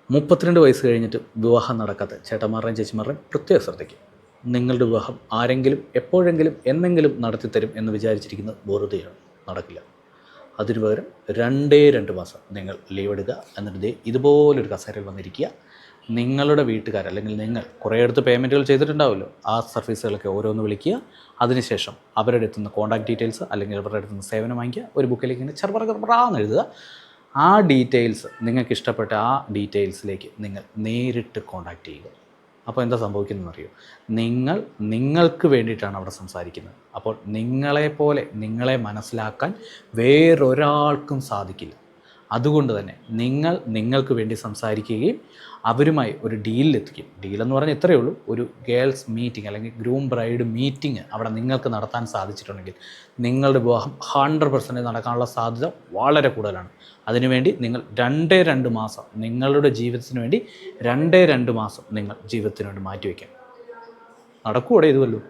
32 വയസ്സ് കഴിഞ്ഞിട്ട് വിവാഹം നടക്കാത്ത ചേട്ടന്മാരുടെയും ചേച്ചിമാരുടെയും പ്രത്യേക ശ്രദ്ധയ്ക്ക്. നിങ്ങളുടെ വിവാഹം ആരെങ്കിലും എപ്പോഴെങ്കിലും എന്നെങ്കിലും നടത്തിത്തരും എന്ന് വിചാരിച്ചിരിക്കുന്നത് വെറുതെയാണ്, നടക്കില്ല. അതിനു പകരം 2 മാസം നിങ്ങൾ ലീവ് എടുക്കുക. എന്നിട്ട് ഇതുപോലൊരു കസേരയിൽ വന്നിരിക്കുക. നിങ്ങളുടെ വീട്ടുകാർ അല്ലെങ്കിൽ നിങ്ങൾ കുറേയിടത്ത് പേയ്മെൻറ്റുകൾ ചെയ്തിട്ടുണ്ടാവുമല്ലോ, ആ സർവീസുകളൊക്കെ ഓരോന്ന് വിളിക്കുക. അതിനുശേഷം അവരുടെ അടുത്തുനിന്ന് കോൺടാക്ട് ഡീറ്റെയിൽസ് അല്ലെങ്കിൽ അവരുടെ അടുത്തുനിന്ന് സേവനം വാങ്ങിക്കുക. ഒരു ബുക്കിലേക്ക് ഇങ്ങനെ ചെറുപറാന്ന് എഴുതുക. ആ ഡീറ്റെയിൽസ്, നിങ്ങൾക്ക് ഇഷ്ടപ്പെട്ട ആ ഡീറ്റെയിൽസിലേക്ക് നിങ്ങൾ നേരിട്ട് കോൺടാക്റ്റ് ചെയ്യുക. അപ്പോൾ എന്താ സംഭവിക്കുന്നതെന്ന് അറിയോ? നിങ്ങൾക്ക് വേണ്ടിയിട്ടാണ് അവിടെ സംസാരിക്കുന്നത്. അപ്പോൾ നിങ്ങളെപ്പോലെ നിങ്ങളെ മനസ്സിലാക്കാൻ വേറൊരാൾക്കും സാധിക്കില്ല. അതുകൊണ്ട് തന്നെ നിങ്ങൾക്ക് വേണ്ടി സംസാരിക്കുകയും അവരുമായി ഒരു ഡീലിലെത്തിക്കും. ഡീലെന്ന് പറഞ്ഞാൽ ഇത്രയേ ഉള്ളൂ, ഒരു ഗേൾസ് മീറ്റിംഗ് അല്ലെങ്കിൽ ഗ്രൂം ബ്രൈഡ് മീറ്റിംഗ് അവിടെ നിങ്ങൾക്ക് നടത്താൻ സാധിച്ചിട്ടുണ്ടെങ്കിൽ നിങ്ങളുടെ വിവാഹം 100% നടക്കാനുള്ള സാധ്യത വളരെ കൂടുതലാണ്. അതിനുവേണ്ടി നിങ്ങൾ 2 മാസം നിങ്ങളുടെ ജീവിതത്തിന് വേണ്ടി 2 മാസം നിങ്ങൾ ജീവിതത്തിന് വേണ്ടി മാറ്റിവെക്കാം. നടക്കൂടെ ഇതുവല്ലോ?